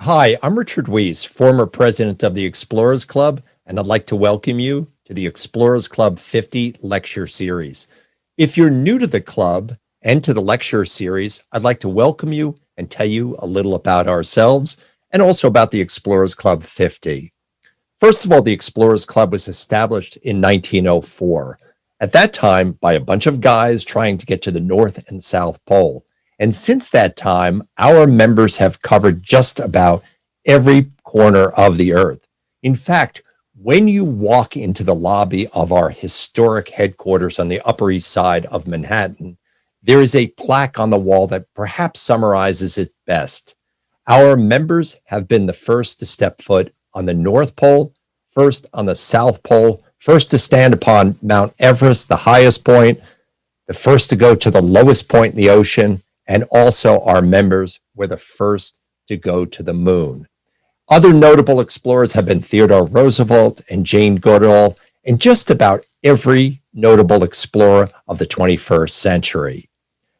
Hi, I'm Richard Weiss, former president of the Explorers Club, and I'd like to welcome you to the Explorers Club 50 lecture series. If you're new to the club and to the lecture series, I'd like to welcome you and tell you a little about ourselves and also about the Explorers Club 50. First of all, the Explorers Club was established in 1904. At that time, by a bunch of guys trying to get to the North and South Pole. And since that time, our members have covered just about every corner of the earth. In fact, when you walk into the lobby of our historic headquarters on the Upper East Side of Manhattan, there is a plaque on the wall that perhaps summarizes it best. Our members have been the first to step foot on the North Pole, first on the South Pole, first to stand upon Mount Everest, the highest point, the first to go to the lowest point in the ocean, and also our members were the first to go to the moon. Other notable explorers have been Theodore Roosevelt and Jane Goodall, and just about every notable explorer of the 21st century.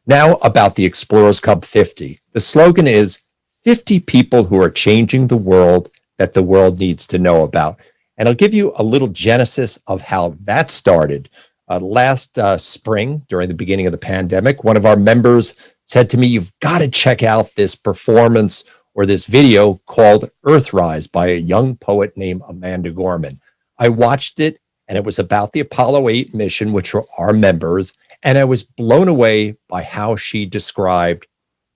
Now about the Explorers Club 50. The slogan is 50 people who are changing the world that the world needs to know about. And I'll give you a little genesis of how that started. Last spring, during the beginning of the pandemic, one of our members said to me, "You've got to check out this performance or this video called Earthrise by a young poet named Amanda Gorman." I watched it, and it was about the Apollo 8 mission, which were our members, and I was blown away by how she described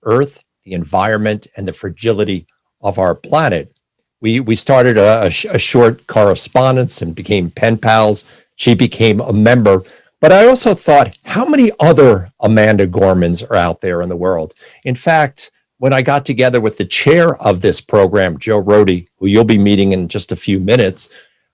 Earth, the environment, and the fragility of our planet. We started a short correspondence and became pen pals. She became a member. But I also thought, how many other Amanda Gormans are out there in the world? In fact, when I got together with the chair of this program, Joe Rohde, who you'll be meeting in just a few minutes,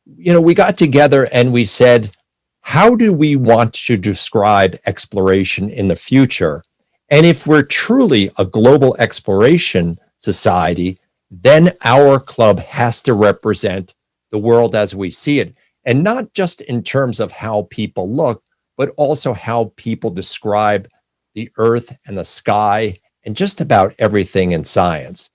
we got together and we said, how do we want to describe exploration in the future? And if we're truly a global exploration society, then our club has to represent the world as we see it. And not just in terms of how people look, but also how people describe the earth and the sky and just about everything in science.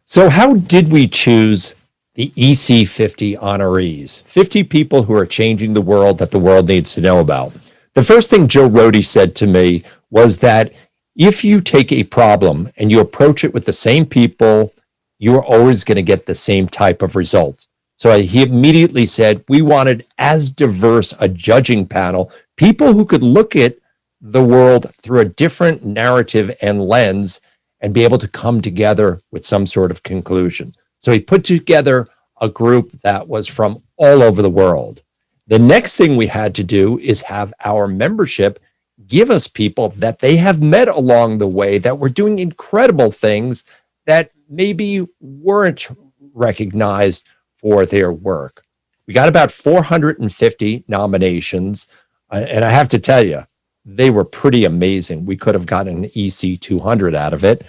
So how did we choose the EC50 honorees? 50 people who are changing the world that the world needs to know about. The first thing Joe Rohde said to me was that if you take a problem and you approach it with the same people, you're always going to get the same type of result. So he immediately said, we wanted as diverse a judging panel, people who could look at the world through a different narrative and lens and be able to come together with some sort of conclusion. So he put together a group that was from all over the world. The next thing we had to do is have our membership give us people that they have met along the way that were doing incredible things that maybe weren't recognized for their work. We got about 450 nominations, and I have to tell you, they were pretty amazing. We could have gotten an EC 200 out of it.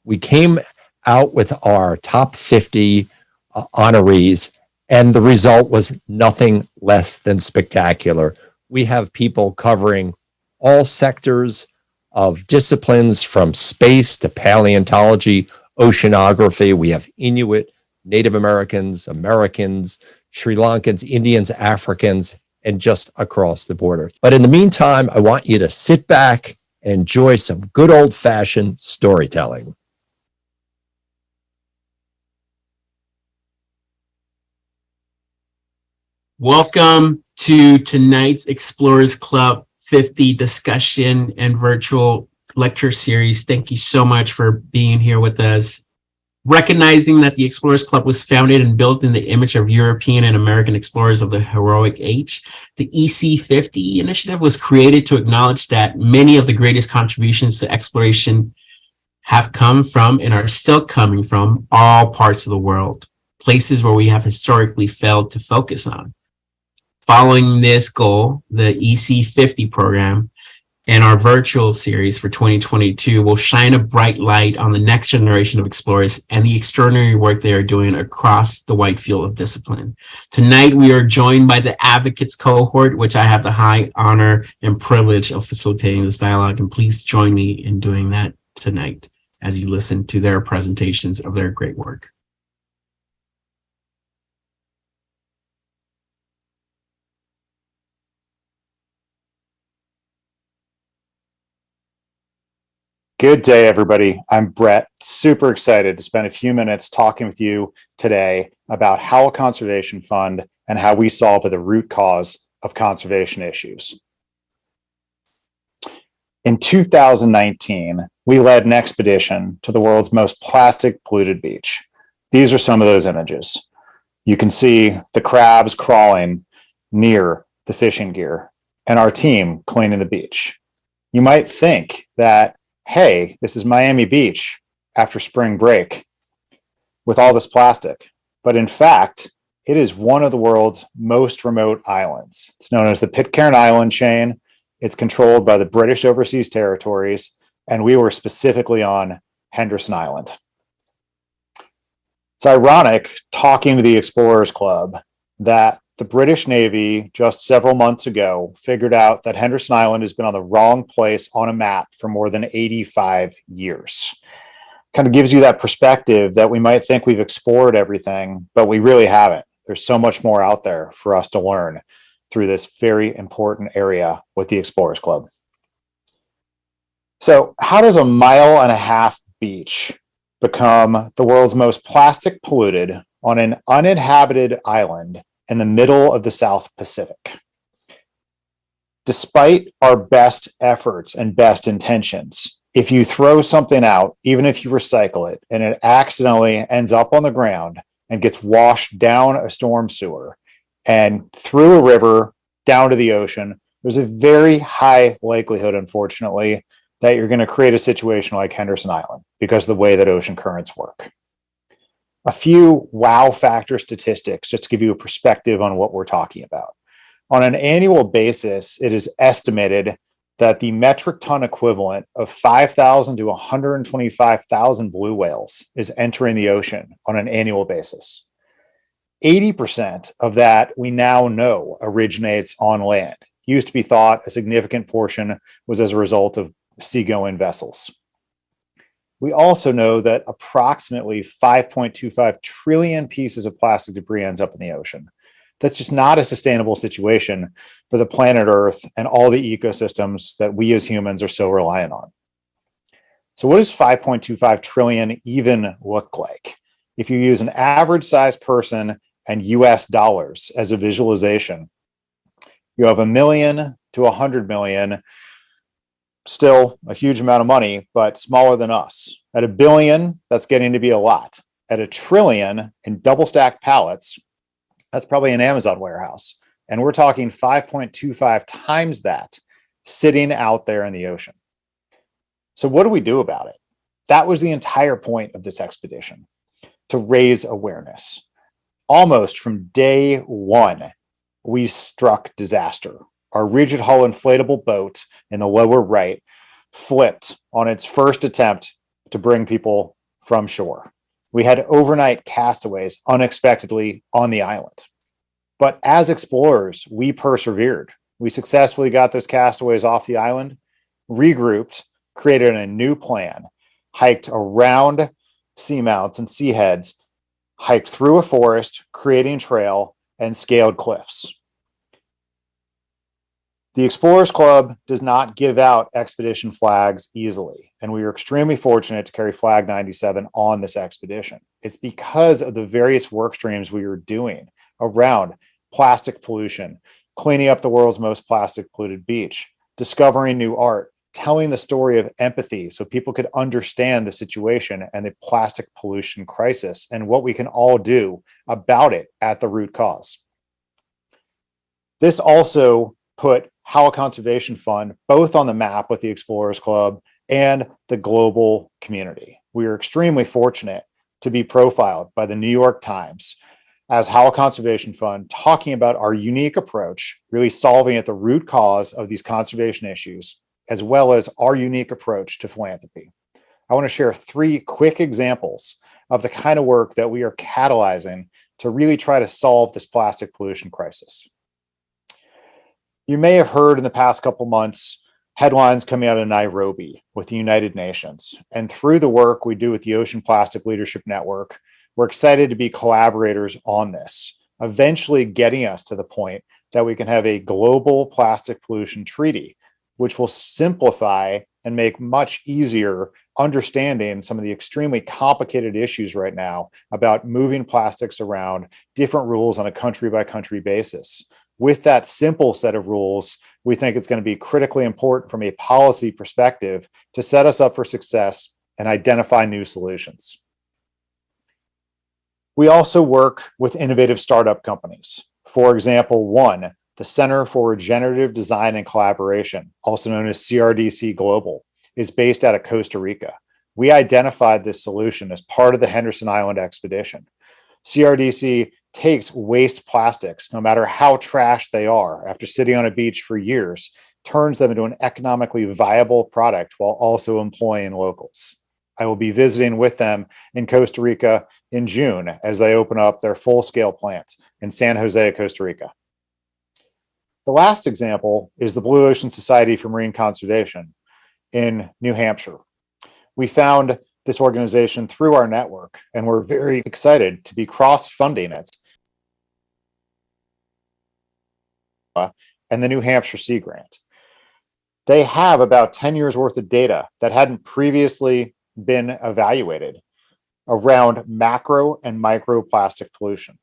We came out with our top 50 honorees, and the result was nothing less than spectacular. We have people covering all sectors of disciplines from space to paleontology, oceanography. We have Inuit, Native Americans, Sri Lankans, Indians, Africans, and just across the border. But in the meantime, I want you to sit back and enjoy some good old-fashioned storytelling. Welcome to tonight's Explorers Club 50 discussion and virtual lecture series. Thank you so much for being here with us. Recognizing that the Explorers Club was founded and built in the image of European and American explorers of the heroic age, the EC50 initiative was created to acknowledge that many of the greatest contributions to exploration have come from and are still coming from all parts of the world, places where we have historically failed to focus on. Following this goal, the EC50 program and our virtual series for 2022 will shine a bright light on the next generation of explorers and the extraordinary work they are doing across the wide field of discipline. Tonight, we are joined by the Advocates cohort, which I have the high honor and privilege of facilitating this dialogue. And please join me in doing that tonight as you listen to their presentations of their great work. Good day, everybody. I'm Brett. Super excited to spend a few minutes talking with you today about Howell Conservation Fund and how we solve the root cause of conservation issues. In 2019, we led an expedition to the world's most plastic-polluted beach. These are some of those images. You can see the crabs crawling near the fishing gear and our team cleaning the beach. You might think that, hey, this is Miami Beach after spring break with all this plastic. But in fact, it is one of the world's most remote islands. It's known as the Pitcairn Island chain. It's controlled by the British Overseas Territories, and we were specifically on Henderson Island. It's ironic, talking to the Explorers Club, that the British Navy just several months ago figured out that Henderson Island has been on the wrong place on a map for more than 85 years. Kind of gives you that perspective that we might think we've explored everything, but we really haven't. There's so much more out there for us to learn through this very important area with the Explorers Club. So how does a 1.5 mile beach become the world's most plastic polluted on an uninhabited island in the middle of the South Pacific? Despite our best efforts and best intentions, if you throw something out, even if you recycle it, and it accidentally ends up on the ground and gets washed down a storm sewer and through a river down to the ocean, there's a very high likelihood, unfortunately, that you're going to create a situation like Henderson Island because of the way that ocean currents work. A few wow factor statistics just to give you a perspective on what we're talking about. On an annual basis, it is estimated that the metric ton equivalent of 5,000 to 125,000 blue whales is entering the ocean on an annual basis. 80% of that we now know originates on land. Used to be thought a significant portion was as a result of seagoing vessels. We also know that approximately 5.25 trillion pieces of plastic debris ends up in the ocean. That's just not a sustainable situation for the planet Earth and all the ecosystems that we as humans are so reliant on. So what does 5.25 trillion even look like? If you use an average sized person and US dollars as a visualization, you have 1 million to 100 million. Still a huge amount of money, but smaller than us. At 1 billion, that's getting to be a lot. At 1 trillion in double stacked pallets, that's probably an Amazon warehouse. And we're talking 5.25 times that sitting out there in the ocean. So what do we do about it? That was the entire point of this expedition, to raise awareness. Almost from day one, we struck disaster. Our rigid hull inflatable boat in the lower right flipped on its first attempt to bring people from shore. We had overnight castaways unexpectedly on the island. But as explorers, we persevered. We successfully got those castaways off the island, regrouped, created a new plan, hiked around seamounts and sea heads, hiked through a forest, creating trail, and scaled cliffs. The Explorers Club does not give out expedition flags easily, and we are extremely fortunate to carry Flag 97 on this expedition. It's because of the various work streams we are doing around plastic pollution, cleaning up the world's most plastic polluted beach, discovering new art, telling the story of empathy so people could understand the situation and the plastic pollution crisis and what we can all do about it at the root cause. This also put Howell Conservation Fund both on the map with the Explorers Club and the global community. We are extremely fortunate to be profiled by the New York Times as Howell Conservation Fund, talking about our unique approach, really solving at the root cause of these conservation issues, as well as our unique approach to philanthropy. I want to share 3 quick examples of the kind of work that we are catalyzing to really try to solve this plastic pollution crisis. You may have heard in the past couple months headlines coming out of Nairobi with the United Nations. And through the work we do with the Ocean Plastic Leadership Network, we're excited to be collaborators on this, eventually getting us to the point that we can have a global plastic pollution treaty, which will simplify and make much easier understanding some of the extremely complicated issues right now about moving plastics around, different rules on a country by country basis. With that simple set of rules, we think it's going to be critically important from a policy perspective to set us up for success and identify new solutions. We also work with innovative startup companies. For example, one, the Center for Regenerative Design and Collaboration, also known as CRDC Global, is based out of Costa Rica. We identified this solution as part of the Henderson Island expedition. CRDC takes waste plastics, no matter how trash they are, after sitting on a beach for years, turns them into an economically viable product while also employing locals. I will be visiting with them in Costa Rica in June as they open up their full-scale plant in San Jose, Costa Rica. The last example is the Blue Ocean Society for Marine Conservation in New Hampshire. We found this organization through our network, and we're very excited to be cross-funding it and the New Hampshire Sea Grant. They have about 10 years worth of data that hadn't previously been evaluated around macro and micro plastic pollution.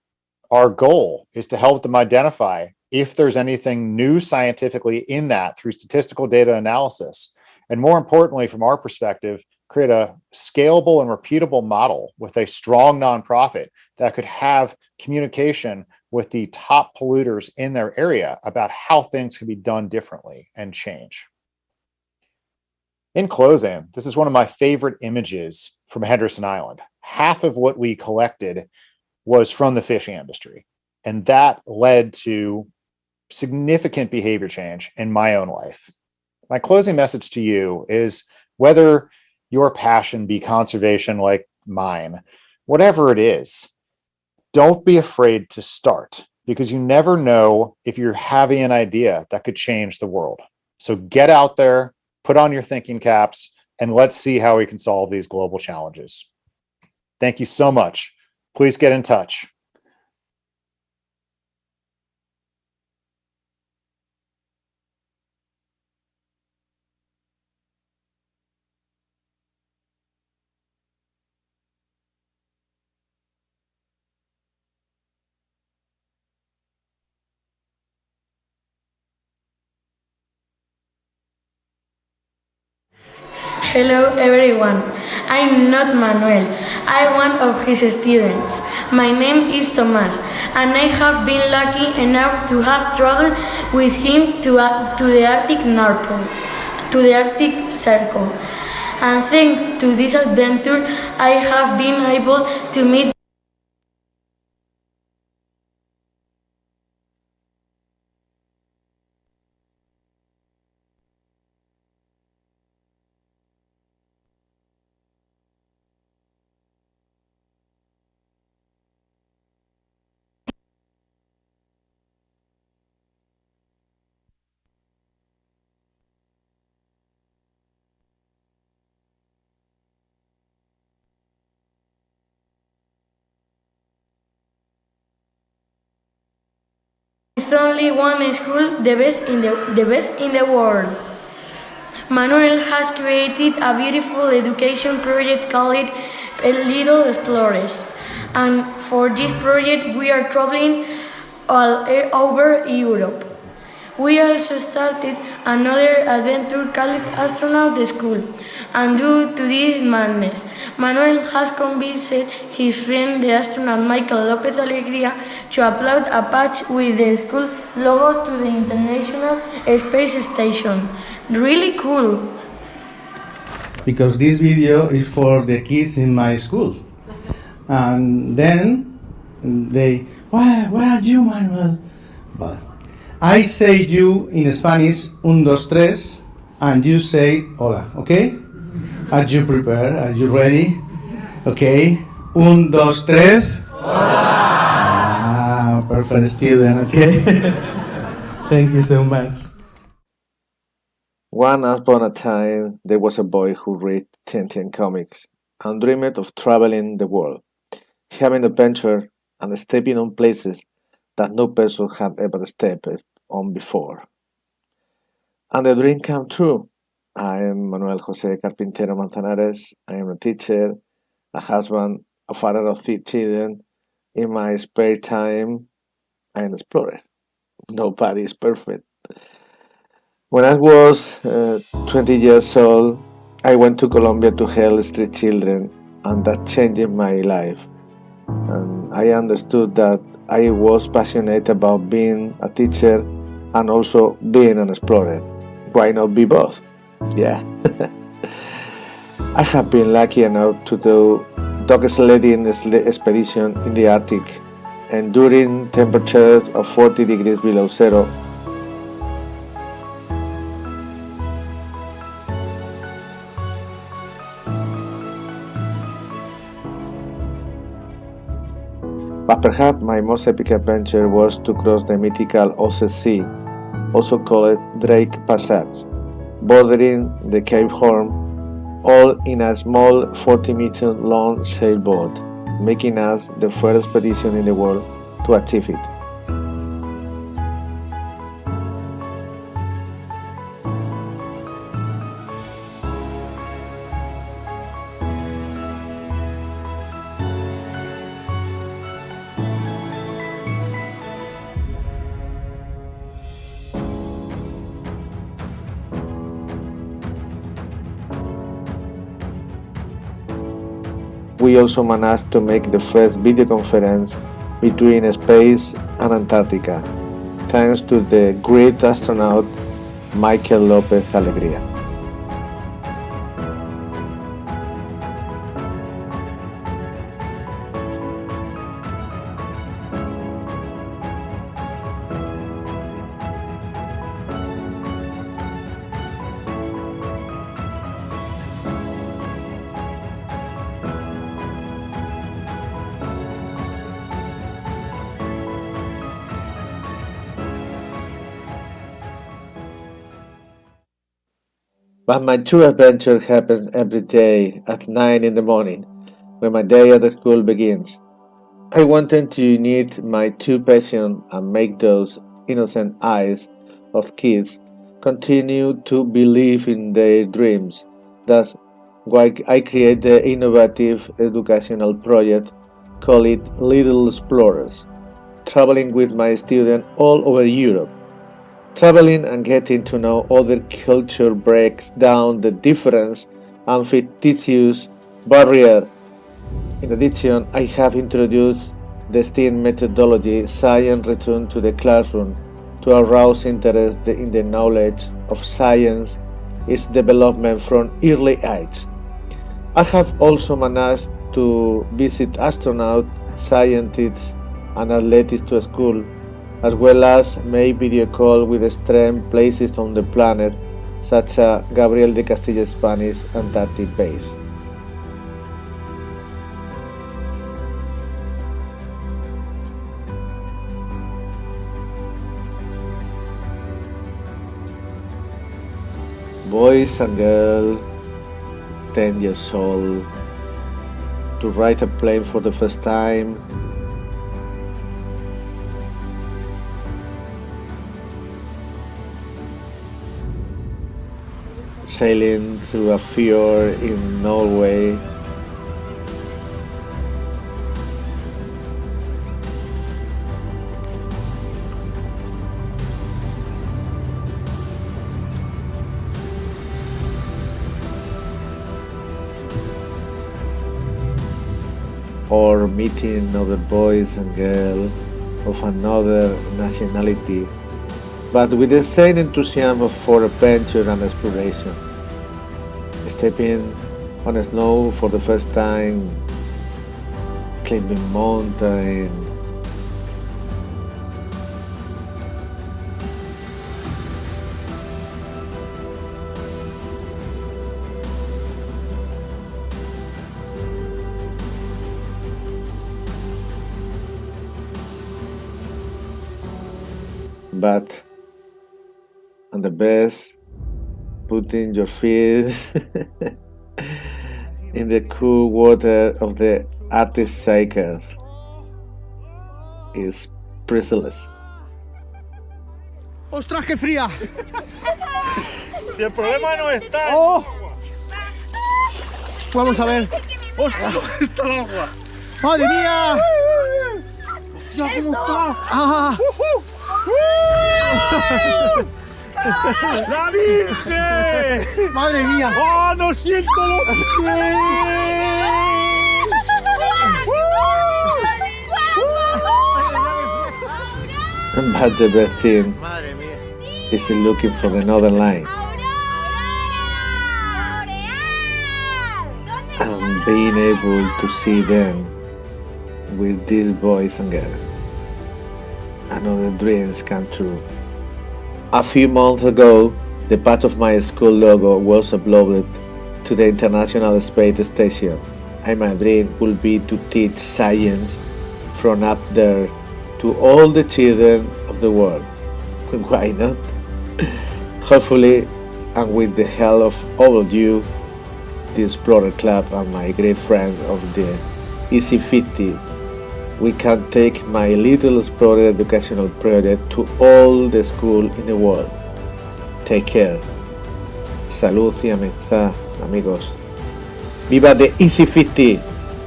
Our goal is to help them identify if there's anything new scientifically in that through statistical data analysis. And more importantly, from our perspective, create a scalable and repeatable model with a strong nonprofit that could have communication with the top polluters in their area about how things can be done differently and change. In closing, this is one of my favorite images from Henderson Island. Half of what we collected was from the fishing industry, and that led to significant behavior change in my own life. My closing message to you is, whether your passion be conservation like mine, whatever it is, don't be afraid to start, because you never know if you're having an idea that could change the world. So get out there, put on your thinking caps, and let's see how we can solve these global challenges. Thank you so much. Please get in touch. Hello everyone, I'm not Manuel, I'm one of his students. My name is Tomás, and I have been lucky enough to have traveled with him to the Arctic North Pole, to the Arctic Circle. And thanks to this adventure, I have been able to meet with only one school, the best in the world. Manuel has created a beautiful education project called Little Explorers, and for this project we are traveling all over Europe. We also started another adventure called Astronaut School, and due to this madness, Manuel has convinced his friend, the astronaut Michael Lopez Alegría, to upload a patch with the school logo to the International Space Station. Really cool. Because this video is for the kids in my school. And then they, where are you, Manuel? But I say you in Spanish, un, dos, tres, and you say hola, okay? Are you prepared? Are you ready? Okay. Un, dos, tres. Hola! Perfect student, okay? Thank you so much. Once upon a time, there was a boy who read Tintin comics and dreamed of traveling the world, having adventure and stepping on places that no person had ever stepped on before. And the dream came true, I am Manuel Jose Carpintero Manzanares. I am a teacher, a husband, a father of 3 children. In my spare time, I am an explorer. Nobody is perfect. When I was 20 years old, I went to Colombia to help street children, and that changed my life. And I understood that I was passionate about being a teacher and also being an explorer. Why not be both? Yeah. I have been lucky enough to do dog sledding expedition in the Arctic, and during temperatures of 40 degrees below zero. But perhaps my most epic adventure was to cross the mythical Osset Sea, also called Drake Passage, bordering the Cape Horn, all in a small 40-meter long sailboat, making us the first expedition in the world to achieve it. We also managed to make the first video conference between space and Antarctica, thanks to the great astronaut Michael Lopez Alegría. But my true adventure happens every day at 9 in the morning, when my day at the school begins. I wanted to unite my two passions and make those innocent eyes of kids continue to believe in their dreams. That's why I created the innovative educational project called Little Explorers, traveling with my students all over Europe. Traveling and getting to know other culture breaks down the difference and fictitious barrier. In addition, I have introduced the STEAM methodology, science return to the classroom, to arouse interest in the knowledge of science, its development from early age. I have also managed to visit astronauts, scientists, and athletes to school, as well as make video call with extreme places on the planet, such as Gabriel de Castillo's Spanish Antarctic base. Boys and girls, 10 years old, to ride a plane for the first time, sailing through a fjord in Norway, or meeting other boys and girls of another nationality, but with the same enthusiasm for adventure and exploration. Stepping on snow for the first time, climbing mountain, but and the best, putting your feet in the cool water of the Arctic Cycle is priceless. ¡Ostras, qué fría! Si el problema no está. ¡Oh! Vamos a ver. ¡Hostia! ¿Dónde está el agua? ¡Madre mía! ¡Hostia, cómo está! ¡Ah! ¡La Virgen! ¡Madre mía! ¡Oh, no siento los pies! But the best thing is looking for the northern line and being able to see them with these boys and girls. Another dreams come true. A few months ago, the patch of my school logo was uploaded to the International Space Station, and my dream will be to teach science from up there to all the children of the world. Why not? Hopefully, and with the help of all of you, the Explorer Club and my great friends of the EC50, we can take my little Explorer educational project to all the schools in the world. Take care. Salud y amistad, amigos. Viva the EC50!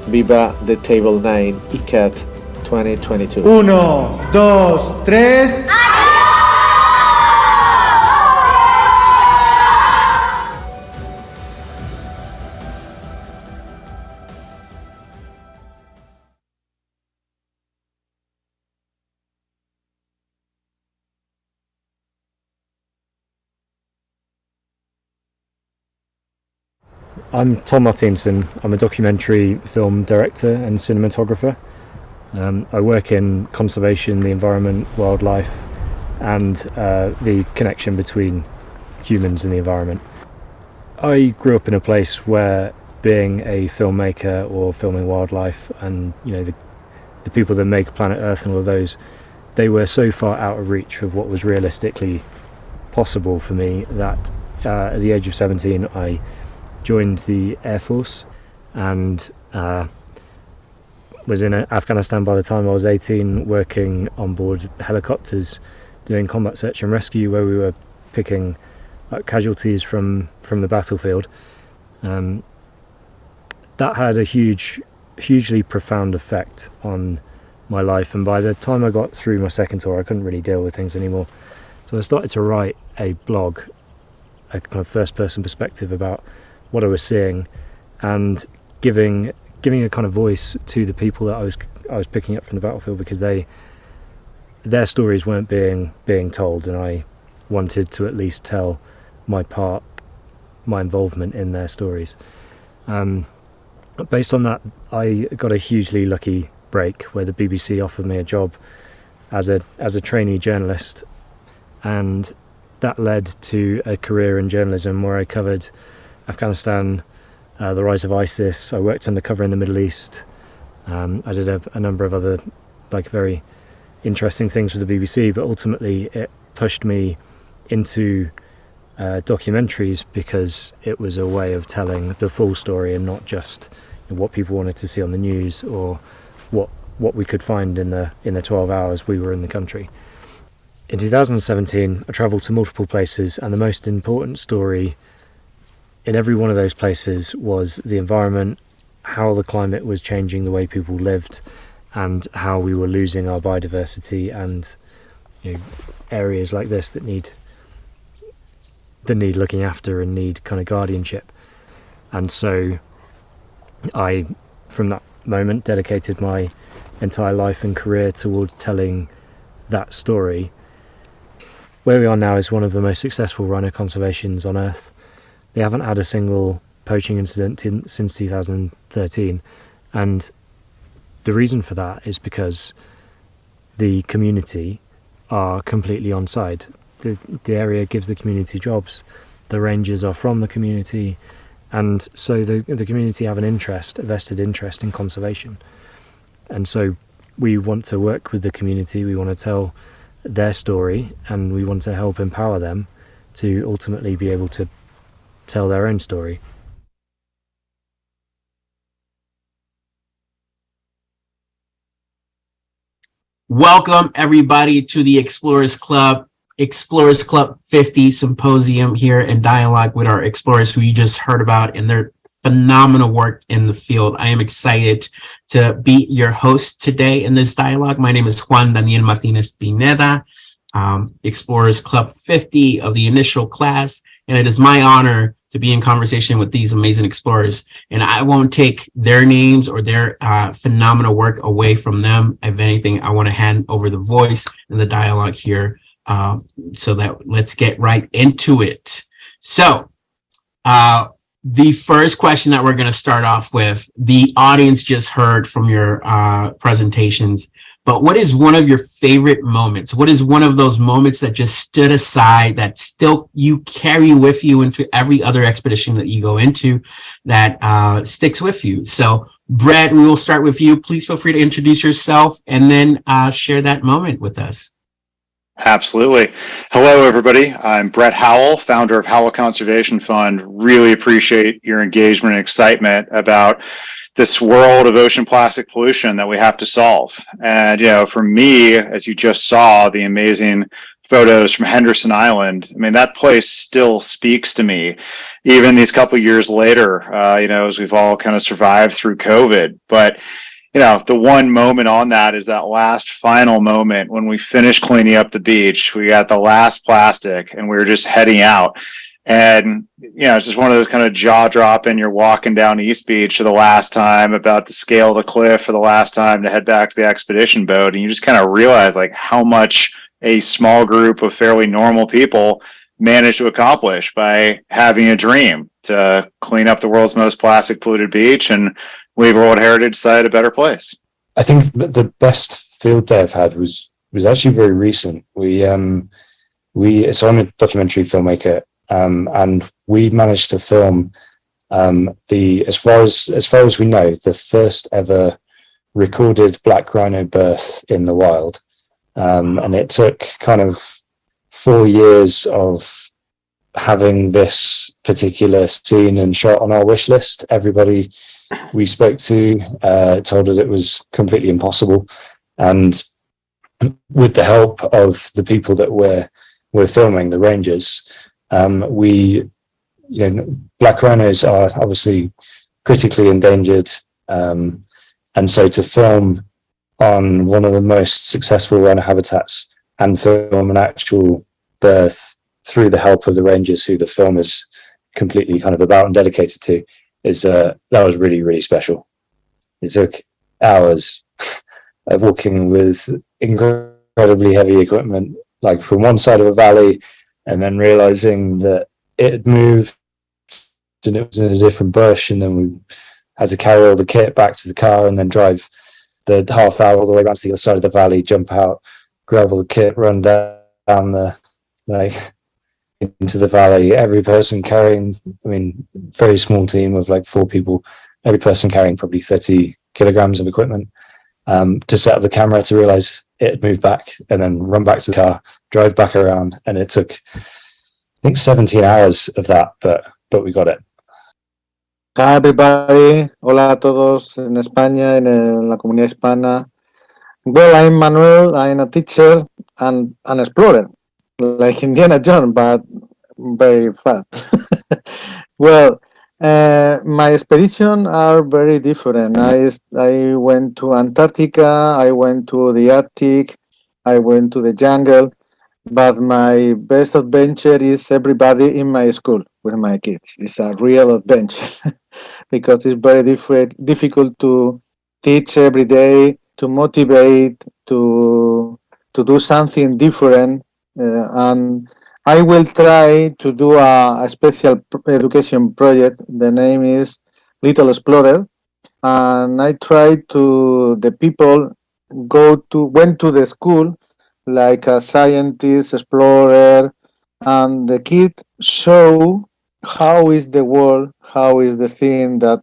Viva the Table 9 ICAT 2022. 1, 2, 3. I'm Tom Martienssen. I'm a documentary film director and cinematographer. I work in conservation, the environment, wildlife, and the connection between humans and the environment. I grew up in a place where being a filmmaker or filming wildlife and the people that make Planet Earth and all of those, they were so far out of reach of what was realistically possible for me that at the age of 17 I joined the Air Force and was in Afghanistan by the time I was 18, working on board helicopters doing combat search and rescue, where we were picking casualties from the battlefield. That had a hugely profound effect on my life, and by the time I got through my second tour I couldn't really deal with things anymore, so I started to write a blog, a kind of first person perspective about what I was seeing, and giving a kind of voice to the people that I was picking up from the battlefield, because their stories weren't being told, and I wanted to at least tell my part, my involvement in their stories. Based on that, I got a hugely lucky break where the BBC offered me a job as a trainee journalist, and that led to a career in journalism where I covered Afghanistan, the rise of ISIS. I worked undercover in the Middle East. I did a number of other very interesting things with the BBC, but ultimately it pushed me into documentaries because it was a way of telling the full story and not just what people wanted to see on the news or what we could find in the 12 hours we were in the country. In 2017, I travelled to multiple places, and the most important story in every one of those places was the environment, how the climate was changing the way people lived, and how we were losing our biodiversity, and areas like this that need looking after and need kind of guardianship. And so I, from that moment, dedicated my entire life and career towards telling that story. Where we are now is one of the most successful rhino conservations on Earth. They haven't had a single poaching incident since 2013, and the reason for that is because the community are completely on side. The area gives the community jobs, the rangers are from the community, and so the community have a vested interest in conservation. And so we want to work with the community, we want to tell their story, and we want to help empower them to ultimately be able to tell their own story. Welcome everybody to the Explorers Club Explorers Club 50 symposium here and dialogue with our explorers who you just heard about and their phenomenal work in the field. I am excited to be your host today in this dialogue. My name is Juan Daniel Martinez Pineda, Explorers Club 50 of the initial class, and it is my honor to be in conversation with these amazing explorers. And I won't take their names or their phenomenal work away from them. If anything, I want to hand over the voice and the dialogue here. So that let's get right into it. So the first question that we're going to start off with, the audience just heard from your presentations, but what is one of your favorite moments? What is one of those moments that just stood aside that still you carry with you into every other expedition that you go into that sticks with you? So Brett, we will start with you. Please feel free to introduce yourself and then share that moment with us. Absolutely. Hello, everybody. I'm Brett Howell, founder of Howell Conservation Fund. Really appreciate your engagement and excitement about this world of ocean plastic pollution that we have to solve. And, for me, as you just saw, the amazing photos from Henderson Island, I mean, that place still speaks to me, even these couple of years later, as we've all kind of survived through COVID. But the one moment on that is that last final moment when we finished cleaning up the beach. We got the last plastic and we were just heading out. And, it's just one of those kind of jaw-dropping, you're walking down East Beach for the last time, about to scale the cliff for the last time to head back to the expedition boat. And you just kind of realize like how much a small group of fairly normal people managed to accomplish by having a dream to clean up the world's most plastic polluted beach and leave World Heritage Site a better place. I think the best field day I've had was actually very recent. So I'm a documentary filmmaker, and we managed to film as far as we know, the first ever recorded black rhino birth in the wild. And it took kind of 4 years of having this particular scene and shot on our wish list. Everybody we spoke to told us it was completely impossible, and with the help of the people that we're filming, the rangers, black rhinos are obviously critically endangered, and so to film on one of the most successful rhino habitats and film an actual birth through the help of the rangers, who the film is completely kind of about and dedicated to, that was really, really special. It took hours of walking with incredibly heavy equipment, like from one side of a valley, and then realizing that it had moved and it was in a different bush, and then we had to carry all the kit back to the car and then drive the half hour all the way back to the other side of the valley, jump out, grab all the kit, run down into the valley, every person carrying, very small team of like 4 people, every person carrying probably 30 kilograms of equipment, to set up the camera, to realize it had moved back, and then run back to the car, drive back around. And it took, I think, 17 hours of that, but we got it. Hi everybody, hola a todos en España, en la comunidad hispana. Well, I'm Manuel, I'm a teacher and an explorer, like Indiana Jones, but very fat. Well, my expeditions are very different. I went to Antarctica, I went to the Arctic, I went to the jungle, but my best adventure is everybody in my school with my kids. It's a real adventure because it's very difficult to teach every day, to motivate, to do something different. And I will try to do a special education project. The name is Little Explorer, and I try to the people went to the school like a scientist, explorer, and the kid show how is the world, how is the thing that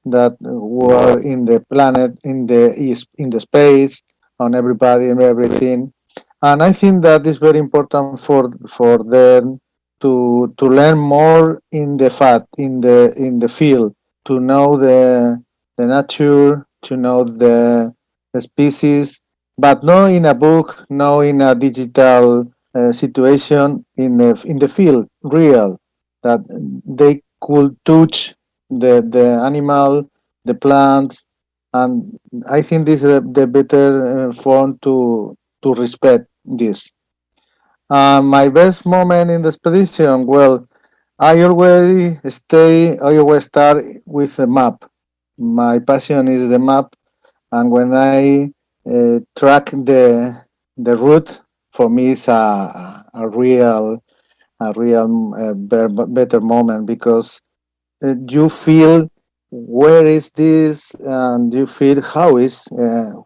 were in the planet, in the space, on everybody and everything. And I think that is very important for them to learn more in the field, to know the nature, to know the species, but not in a book, not in a digital situation in the field, real, that they could touch the animal, the plants, and I think this is the better form to respect this. My best moment in the expedition, well, I always start with a map. My passion is the map, and when I track the route, for me it's a real better moment because you feel where is this, and you feel how is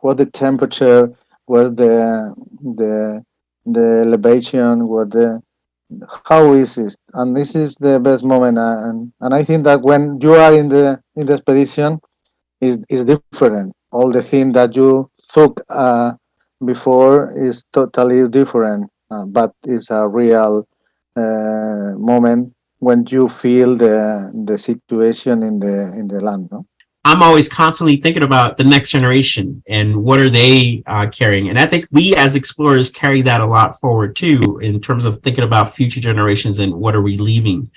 what the temperature, where the the elevation, what the how is it, and this is the best moment, and I think that when you are in the expedition is different. All the thing that you took before is totally different, but it's a real moment when you feel the situation in the land. No? I'm always constantly thinking about the next generation and what are they carrying. And I think we as explorers carry that a lot forward too, in terms of thinking about future generations and what are we leaving.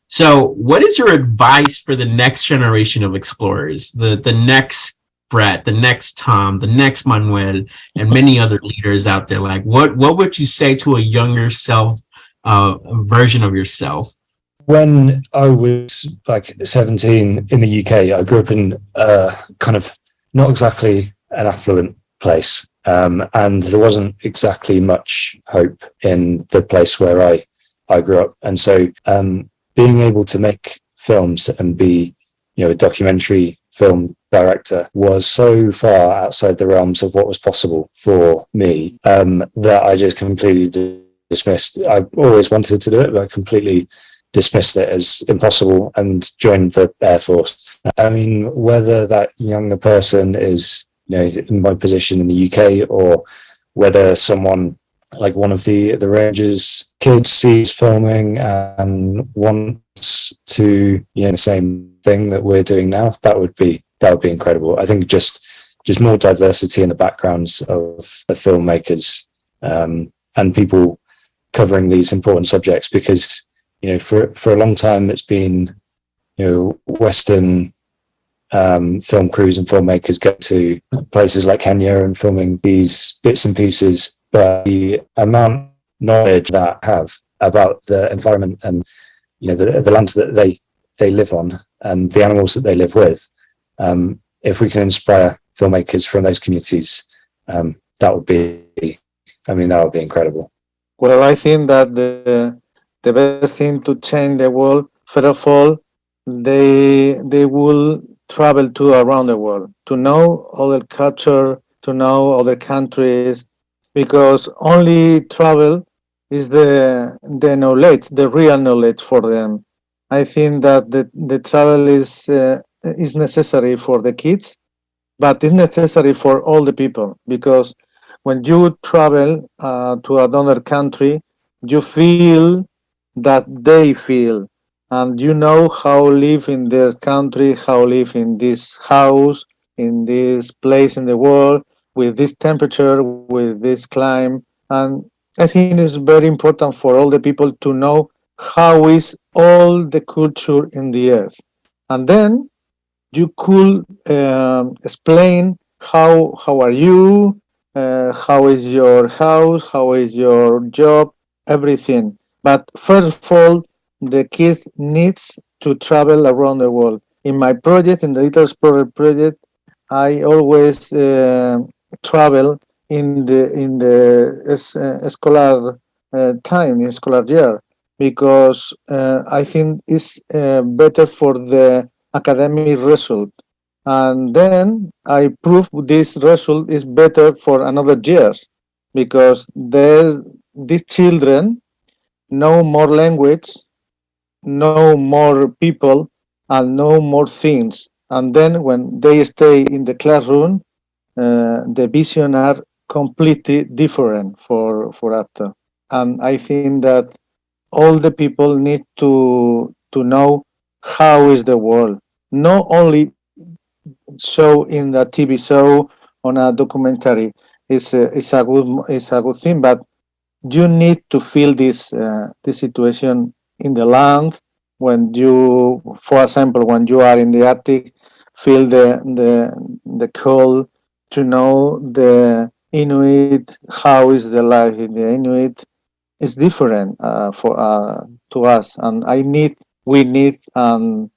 So what is your advice for the next generation of explorers, the next Brett, the next Tom, the next Manuel, and many other leaders out there? Like what would you say to a younger self, version of yourself? When I was like 17 in the UK, I grew up in kind of not exactly an affluent place. And there wasn't exactly much hope in the place where I grew up. And so being able to make films and be, a documentary film director was so far outside the realms of what was possible for me that I just completely dismissed. I always wanted to do it, but I completely dismissed it as impossible and joined the Air Force. I mean, whether that younger person is, in my position in the UK, or whether someone like one of the Rangers kids sees filming and wants to, the same thing that we're doing now, that would be incredible. I think just more diversity in the backgrounds of the filmmakers and people covering these important subjects, because for a long time it's been, Western film crews and filmmakers go to places like Kenya and filming these bits and pieces, but the amount of knowledge that I have about the environment and the lands that they live on and the animals that they live with, if we can inspire filmmakers from those communities, that would be incredible. Well, I think that the best thing to change the world, first of all, they will travel to around the world to know other culture, to know other countries, because only travel is the knowledge, the real knowledge for them. I think that the travel is necessary for the kids, but it's necessary for all the people, because when you travel to another country, you feel that they feel, and you know how live in their country, how live in this house, in this place in the world, with this temperature, with this climate. And I think it's very important for all the people to know how is all the culture in the earth. And then you could explain how are you, how is your house, how is your job, everything. But first of all, the kid needs to travel around the world. In my project, in the Little Explorer project, I always travel in the scholar time, in scholar year, because I think it's better for the academic result. And then I prove this result is better for another years, because these children know more language, know more people, and know more things. And then when they stay in the classroom, the vision are completely different for after. And I think that all the people need to know how is the world, not only show in the TV show on a documentary. It's a good thing, but you need to feel this situation in the land. When you, for example, when you are in the Arctic, feel the cold, to know the Inuit, how is the life in the Inuit is different for to us, and we need to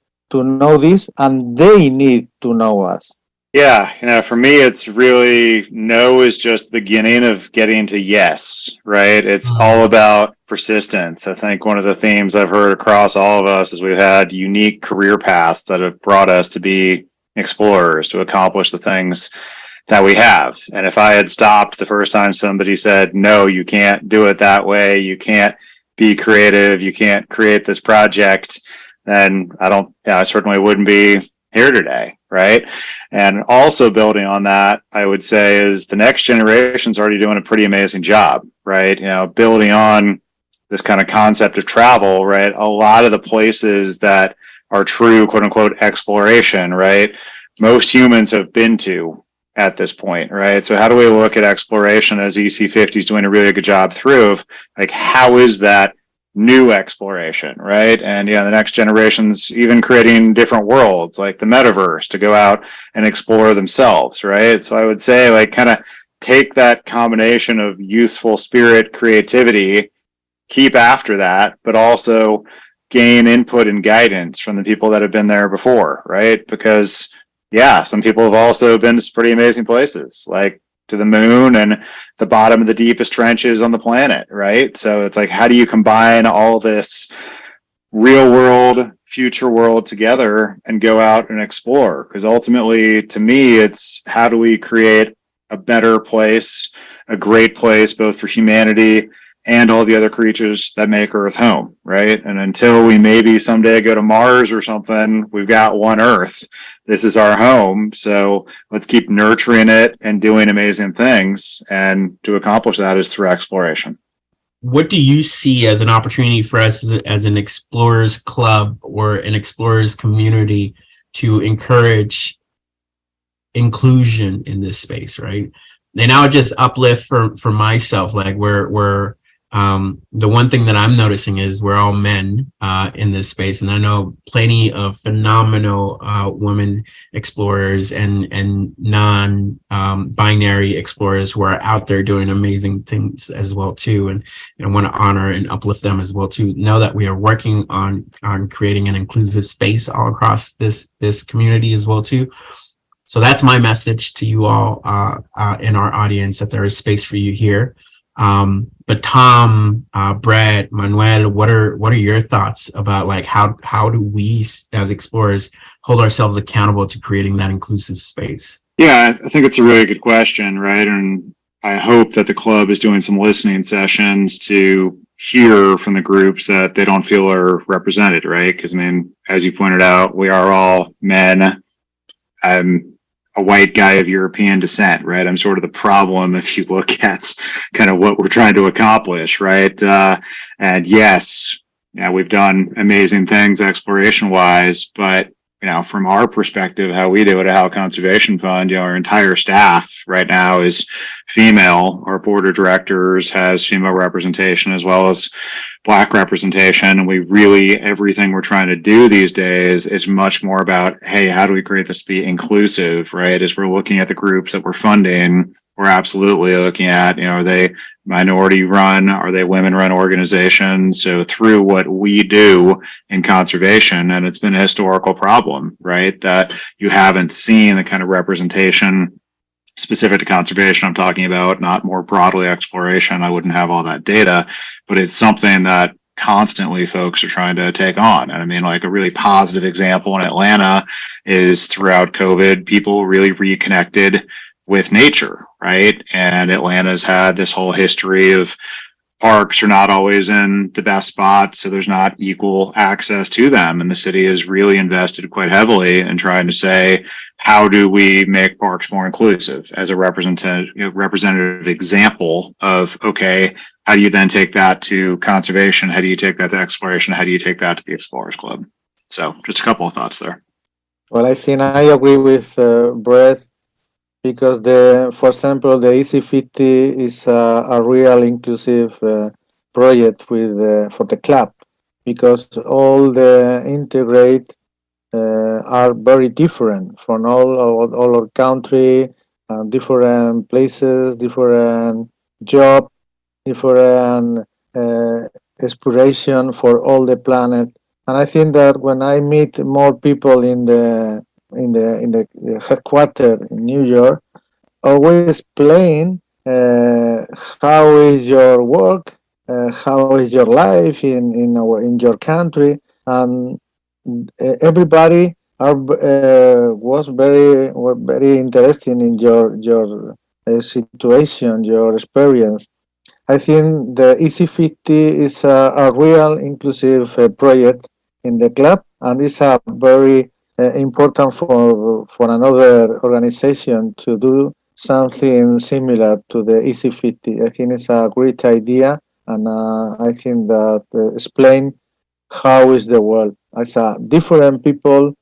know this, and they need to know us. Yeah, for me, it's really no is just the beginning of getting to yes, right? It's all about persistence. I think one of the themes I've heard across all of us is we've had unique career paths that have brought us to be explorers, to accomplish the things that we have. And if I had stopped the first time somebody said, no, you can't do it that way, you can't be creative, you can't create this project, then I certainly wouldn't be here today, right? And also building on that, I would say, is the next generation's already doing a pretty amazing job, right? Building on this kind of concept of travel, right? A lot of the places that are true, quote unquote, exploration, right? Most humans have been to at this point, right? So how do we look at exploration, as EC50 is doing a really good job through, of like, how is that new exploration, right? And the next generation's even creating different worlds like the metaverse to go out and explore themselves, right? So I would say, like, kind of take that combination of youthful spirit, creativity, keep after that, but also gain input and guidance from the people that have been there before, right? Because some people have also been to pretty amazing places, like to the moon and the bottom of the deepest trenches on the planet, right? So it's like, how do you combine all this real world, future world together and go out and explore? Because ultimately, to me, it's how do we create a better place, a great place, both for humanity and all the other creatures that make Earth home, right? And until we maybe someday go to Mars or something, we've got one Earth. This is our home, so let's keep nurturing it and doing amazing things. And to accomplish that is through exploration. What do you see as an opportunity for us as an explorers club or an explorers community to encourage inclusion in this space, right? And I would just uplift for myself, like we're the one thing that I'm noticing is we're all men in this space, and I know plenty of phenomenal women explorers and non-binary explorers who are out there doing amazing things as well too, and want to honor and uplift them as well too. Know that we are working on creating an inclusive space all across this community as well too. So that's my message to you all in our audience, that there is space for you here. But Tom, Brett, Manuel, what are your thoughts about, like, how do we as explorers hold ourselves accountable to creating that inclusive space? Yeah, I think it's a really good question, right? And I hope that the club is doing some listening sessions to hear from the groups that they don't feel are represented, right? Because, I mean, as you pointed out, we are all men. I'm a white guy of European descent, right? I'm sort of the problem if you look at kind of what we're trying to accomplish, right? And yes, we've done amazing things exploration wise, but from our perspective, how we do it at Howell Conservation Fund, our entire staff right now is female. Our board of directors has female representation as well as Black representation. And we really, everything we're trying to do these days is much more about, hey, how do we create this to be inclusive, right? As we're looking at the groups that we're funding, we're absolutely looking at, are they minority run? Are they women run organizations? So through what we do in conservation, and it's been a historical problem, right? That you haven't seen the kind of representation specific to conservation I'm talking about, not more broadly exploration. I wouldn't have all that data, but it's something that constantly folks are trying to take on. And I mean, like a really positive example in Atlanta is throughout COVID, people really reconnected with nature, right? And Atlanta's had this whole history of parks are not always in the best spots, so there's not equal access to them. And the city has really invested quite heavily in trying to say, how do we make parks more inclusive as a representative example of, okay, how do you then take that to conservation? How do you take that to exploration? How do you take that to the Explorers Club? So just a couple of thoughts there. Well, I think I agree with Brett. because for example, the EC50 is a real inclusive project for the club, because all the integrate are very different from all our country, different places, different job, different inspiration for all the planet. And I think that when I meet more people in the headquarters in New York, always explain how is your work, how is your life in your country, and everybody was very interested in your situation, your experience. I think the EC50 is a real inclusive project in the club, and it's a very important for another organization to do something similar to the EC50. I think it's a great idea, and I think that explain how is the world. It's different people,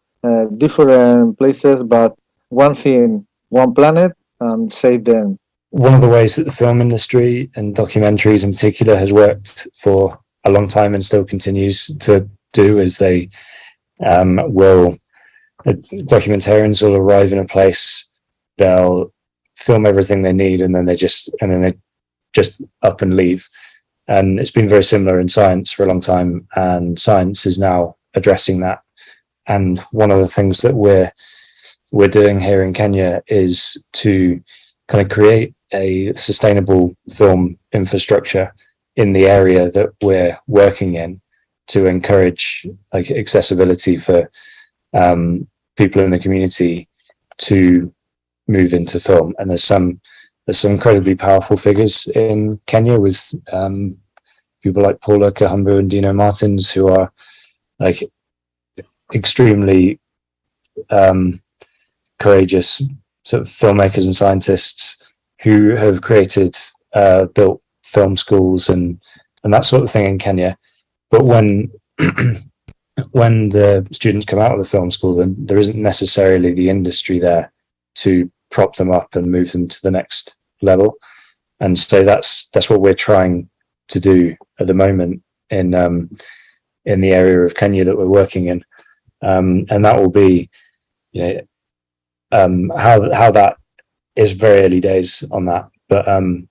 different places, but one thing, one planet, and save them. One of the ways that the film industry and documentaries in particular has worked for a long time and still continues to do is they documentarians will arrive in a place, they'll film everything they need, and then they just up and leave. And it's been very similar in science for a long time, and science is now addressing that. And one of the things that we're doing here in Kenya is to kind of create a sustainable film infrastructure in the area that we're working in to encourage like accessibility for people in the community to move into film. And there's some incredibly powerful figures in Kenya with people like Paula Kahumbu and Dino Martins, who are like extremely courageous sort of filmmakers and scientists who have built film schools and that sort of thing in Kenya. But when the students come out of the film school, then there isn't necessarily the industry there to prop them up and move them to the next level. And so that's what we're trying to do at the moment in the area of Kenya that we're working in. And that will be, how that is very early days on that, but and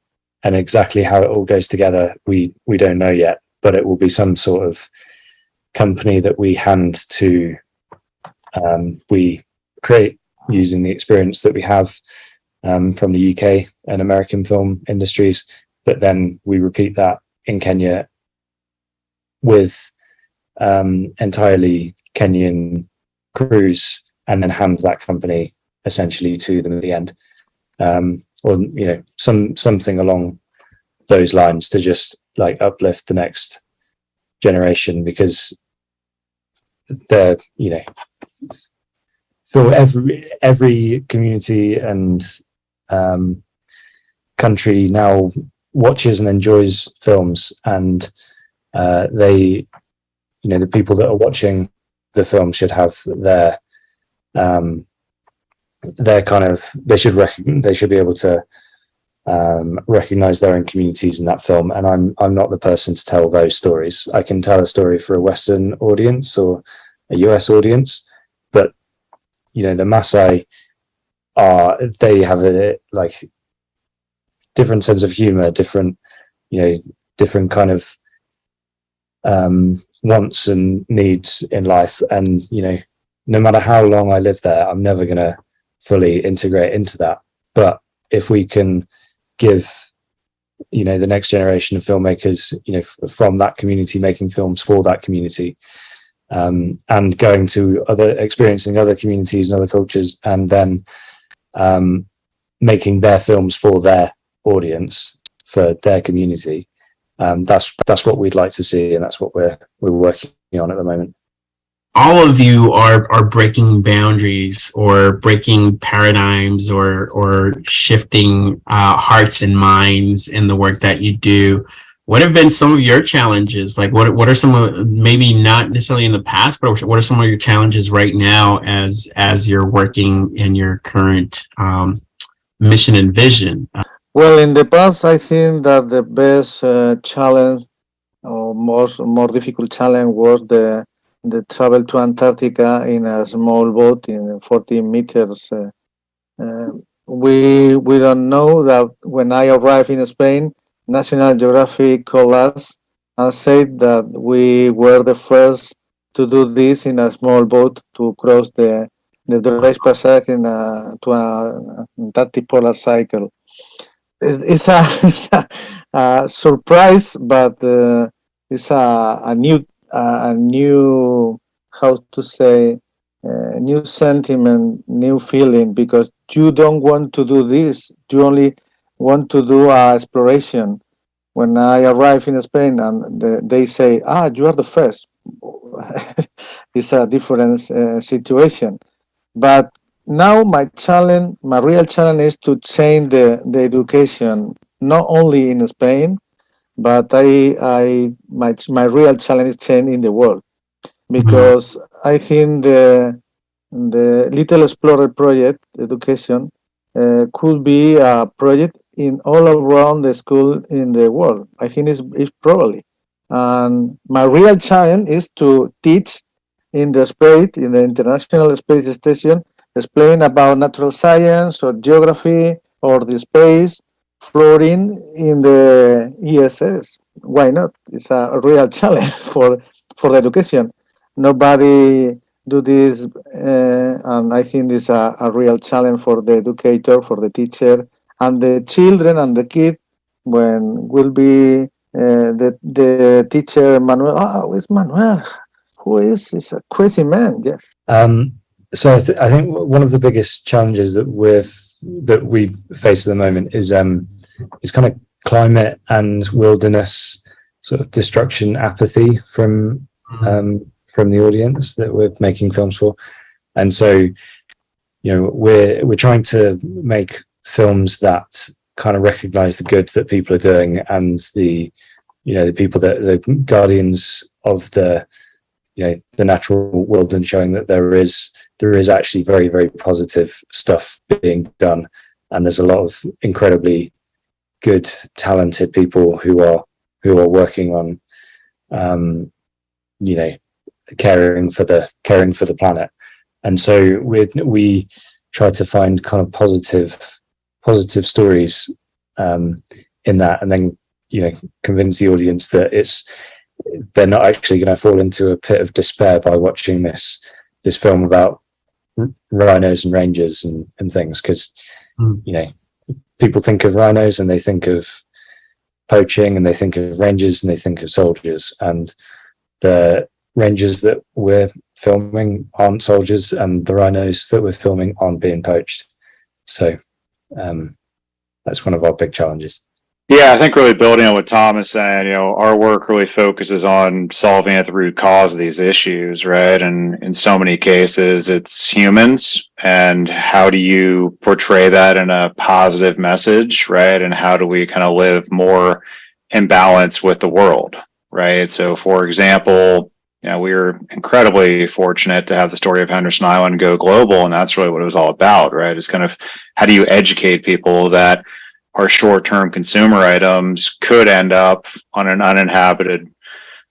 exactly how it all goes together, we don't know yet. But it will be some sort of company that we hand to, we create using the experience that we have from the UK and American film industries, but then we repeat that in Kenya with entirely Kenyan crews, and then hand that company essentially to them at the end, or something along those lines to just like uplift the next generation, because they're for every community and country now watches and enjoys films, and the people that are watching the film should have their kind of, they should be able to recognize their own communities in that film. And I'm not the person to tell those stories. I can tell a story for a Western audience or a US audience, but the Maasai they have a like different sense of humor, different kind of wants and needs in life. And no matter how long I live there, I'm never going to fully integrate into that. But if we can give the next generation of filmmakers from that community making films for that community, and going to experiencing other communities and other cultures, and then making their films for their audience, for their community, that's what we'd like to see, and that's what we're working on at the moment. All of you are breaking boundaries or breaking paradigms or shifting hearts and minds in the work that you do. What have been some of your challenges? Like what are some of, maybe not necessarily in the past, but what are some of your challenges right now as you're working in your current mission and vision? Well, in the past, I think that the best challenge or more difficult challenge was the travel to Antarctica in a small boat in 14 meters. We don't know that when I arrived in Spain, National Geographic called us and said that we were the first to do this in a small boat to cross the Rolex Passage to an Antarctic polar cycle. It's a surprise, but it's a new how to say new sentiment, new feeling, because you don't want to do this. You only want to do exploration. When I arrive in Spain and they say, you are the first, it's a different situation. But now my real challenge is to change the education, not only in Spain, but my real challenge is change in the world, because I think the Little Explorer project education could be a project in all around the school in the world. I think it's probably, and my real challenge is to teach in the space, in the International Space Station, explain about natural science or geography or the space floating in the ESS. Why not? It's a real challenge for the education. Nobody do this, and I think it's a real challenge for the educator, for the teacher, and the children and the kids. When will be the teacher Manuel? Who is Manuel? Who is? He's a crazy man. Yes. So I think one of the biggest challenges that we face at the moment is kind of climate and wilderness sort of destruction, apathy from the audience that we're making films for. And so, we're trying to make films that kind of recognize the good that people are doing, and the people that the guardians of the natural world, and showing that there is actually very, very positive stuff being done. And there's a lot of incredibly good, talented people who are working on, caring for the planet. And so we try to find kind of positive stories in that, and then convince the audience that they're not actually going to fall into a pit of despair by watching this film about rhinos and rangers and things, because people think of rhinos and they think of poaching, and they think of rangers and they think of soldiers, and the rangers that we're filming aren't soldiers, and the rhinos that we're filming aren't being poached. So that's one of our big challenges. Yeah, I think really building on what Tom is saying, our work really focuses on solving at the root cause of these issues, right? And in so many cases, it's humans, and how do you portray that in a positive message, right? And how do we kind of live more in balance with the world, right? So, for example, we were incredibly fortunate to have the story of Henderson Island go global, and that's really what it was all about, right? It's kind of, how do you educate people that our short-term consumer items could end up on an uninhabited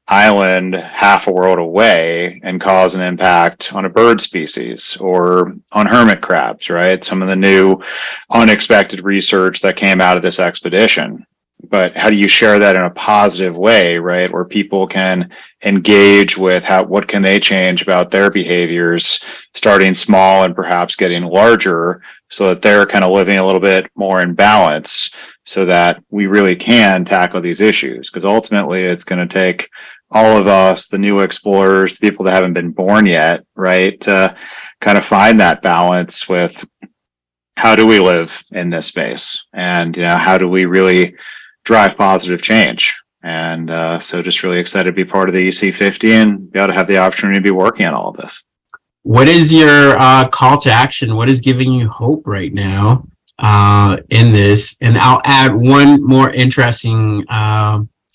island half a world away and cause an impact on a bird species or on hermit crabs, right? Some of the new unexpected research that came out of this expedition. But how do you share that in a positive way, right? Where people can engage with what can they change about their behaviors, starting small and perhaps getting larger, so that they're kind of living a little bit more in balance, so that we really can tackle these issues. Because ultimately it's going to take all of us, the new explorers, the people that haven't been born yet, right, to kind of find that balance with how do we live in this space, and how do we really drive positive change. And so just really excited to be part of the EC50 and be able to have the opportunity to be working on all of this. What is your call to action? What is giving you hope right now in this? And I'll add one more interesting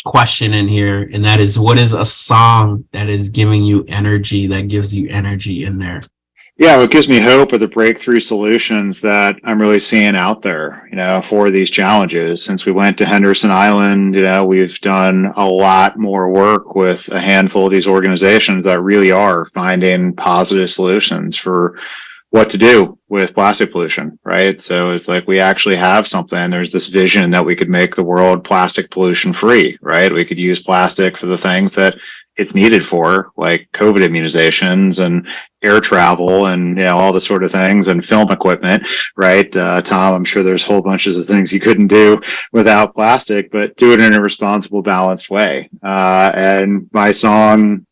question in here, and that is, what is a song that is giving you energy, that gives you energy in there? Yeah, what gives me hope are the breakthrough solutions that I'm really seeing out there, for these challenges. Since we went to Henderson Island, we've done a lot more work with a handful of these organizations that really are finding positive solutions for what to do with plastic pollution, right? So it's like we actually have something. There's this vision that we could make the world plastic pollution free, right? We could use plastic for the things that it's needed for, like COVID immunizations and air travel and all the sort of things, and film equipment, right? Tom, I'm sure there's whole bunches of things you couldn't do without plastic, but do it in a responsible, balanced way. And my song,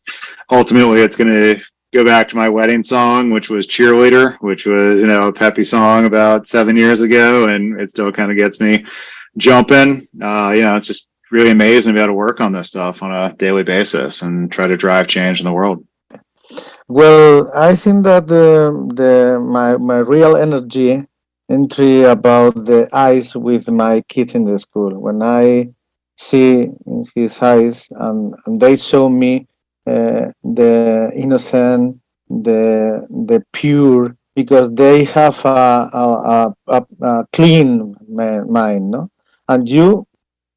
ultimately, it's going to go back to my wedding song, which was Cheerleader, which was a peppy song about 7 years ago, and it still kind of gets me jumping. It's just really amazing to be able to work on this stuff on a daily basis and try to drive change in the world. Well, I think that my real entry about the eyes with my kids in the school. When I see in his eyes and they show me the innocent, the pure, because they have a clean mind, no? And you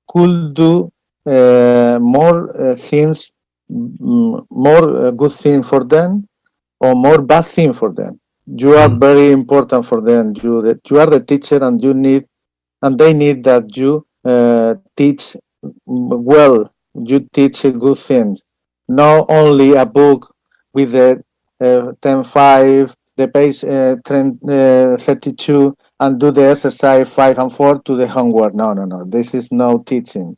could do more things, more good thing for them, or more bad thing for them. You are very important for them. You are the teacher, and they need that you teach well. You teach good things, not only a book with the 10-5, the page 32, and do the exercise 5 and 4 to the homework. No. This is no teaching.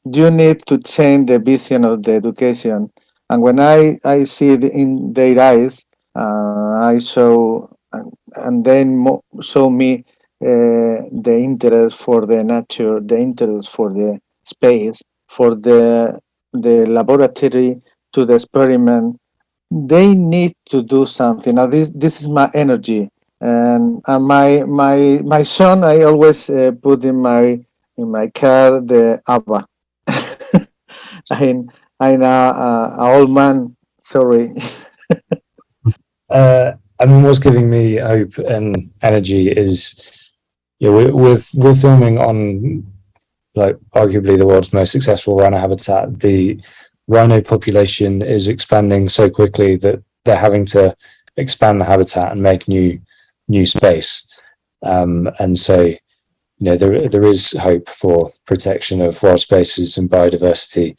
You need to change the vision of the education. And when I see it in their eyes, I show, and then show me the interest for the nature, the interest for the space, for the laboratory, to the experiment. They need to do something. Now this is my energy, and my son, I always put in my car the ABBA. I'm a old man. Sorry. What's giving me hope and energy is, we're filming on, like, arguably the world's most successful rhino habitat. The rhino population is expanding so quickly that they're having to expand the habitat and make new space. And so, there is hope for protection of wild spaces and biodiversity.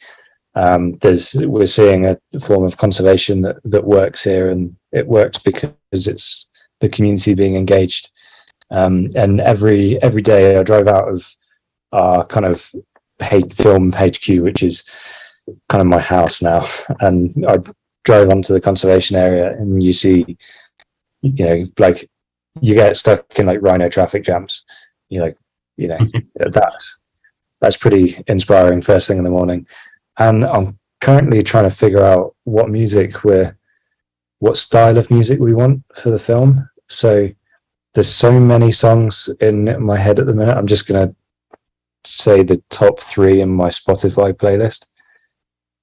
We're seeing a form of conservation that works here, and it works because it's the community being engaged. And every day I drive out of our kind of film HQ, which is kind of my house now, and I drive onto the conservation area, and you see, like, you get stuck in like rhino traffic jams. That's pretty inspiring first thing in the morning. And I'm currently trying to figure out what style of music we want for the film. So there's so many songs in my head at the minute. I'm just going to say the top 3 in my Spotify playlist,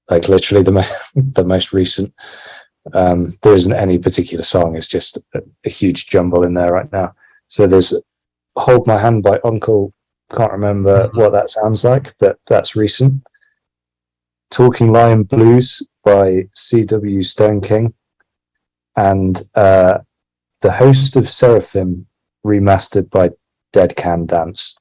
like literally the most recent. There isn't any particular song. It's just a huge jumble in there right now. So there's Hold My Hand by Uncle. Can't remember what that sounds like, but that's recent. Talking Lion Blues by C.W. Stone King, and The Host of Seraphim remastered by Dead Can Dance.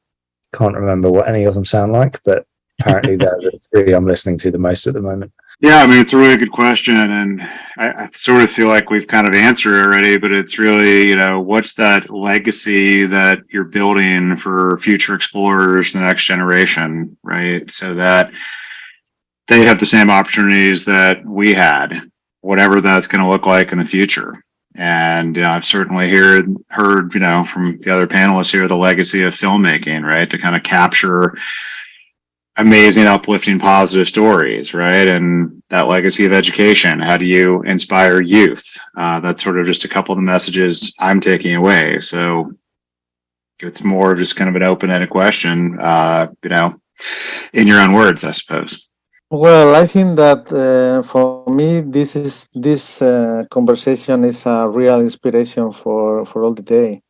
Can't remember what any of them sound like, but apparently they're the 3 I'm listening to the most at the moment. Yeah, it's a really good question, and I sort of feel like we've kind of answered it already, but it's really, what's that legacy that you're building for future explorers, the next generation, right? So that they have the same opportunities that we had, whatever that's going to look like in the future. And I've certainly heard from the other panelists here the legacy of filmmaking, right, to kind of capture amazing, uplifting, positive stories, right? And that legacy of education. How do you inspire youth? That's sort of just a couple of the messages I'm taking away. So it's more of just kind of an open-ended question, in your own words, I suppose. Well, I think that for me, this conversation is a real inspiration for all the day.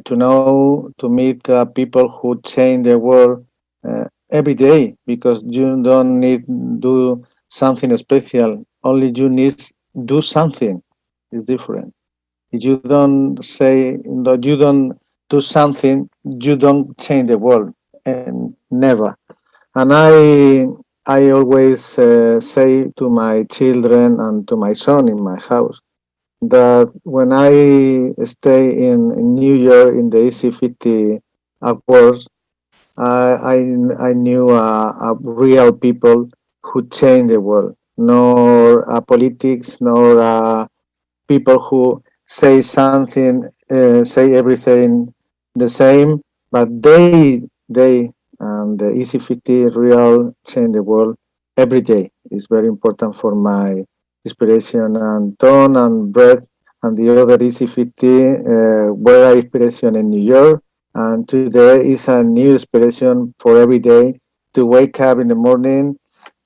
To know, to meet people who change the world every day, because you don't need do something special. Only you need do something. Is different. If you don't say that you don't do something, you don't change the world, and never. And I always say to my children and to my son in my house that when I stay in New York in the EC50 Awards, I knew a real people who change the world, nor politics, nor people who say something, say everything the same, but they and the EC50 real change the world every day. It's very important for my inspiration and tone and breath and the other EC50 were inspiration in New York. And today is a new inspiration for every day to wake up in the morning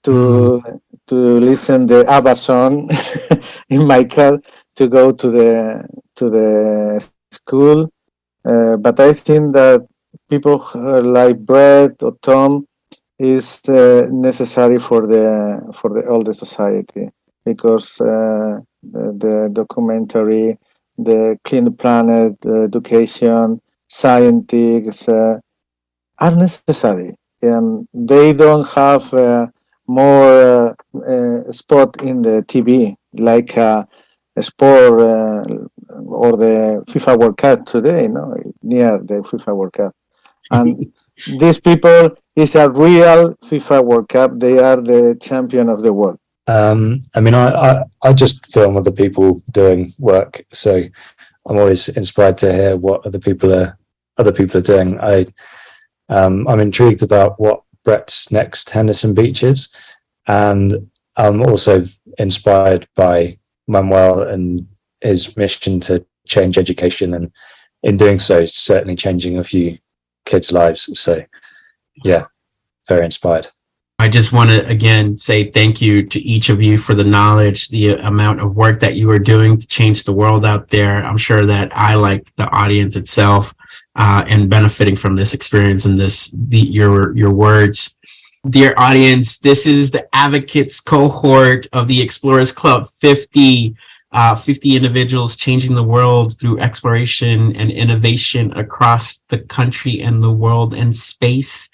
to to listen the ABBA song in my car to go to the school. But I think that people like Brett or Tom is necessary for the older society because the documentary, the Clean Planet, education, scientists are necessary, and they don't have more spot in the TV like a sport or the FIFA World Cup today, no, near the FIFA World Cup. And these people is a real FIFA World Cup. They are the champion of the world. I mean, I just film other people doing work, so I'm always inspired to hear what other people are doing. I'm intrigued about what Brett's next Henderson Beach is, and I'm also inspired by Manuel and his mission to change education, and in doing so, certainly changing a few kids' lives. So, yeah, very inspired. I just want to again say thank you to each of you for the knowledge, the amount of work that you are doing to change the world out there. I'm sure that I, like the audience itself, and benefiting from this experience and your words. Dear audience, this is the Advocates cohort of the Explorers Club 50. 50 individuals changing the world through exploration and innovation across the country and the world and space.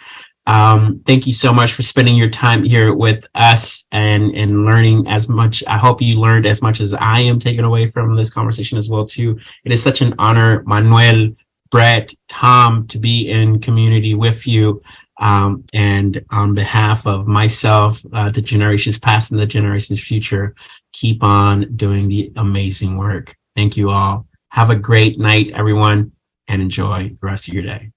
Thank you so much for spending your time here with us and learning as much. I hope you learned as much as I am taking away from this conversation as well too. It is such an honor, Manuel, Brett, Tom, to be in community with you. And on behalf of myself, the generations past and the generations future, keep on doing the amazing work. Thank you all. Have a great night, everyone, and enjoy the rest of your day.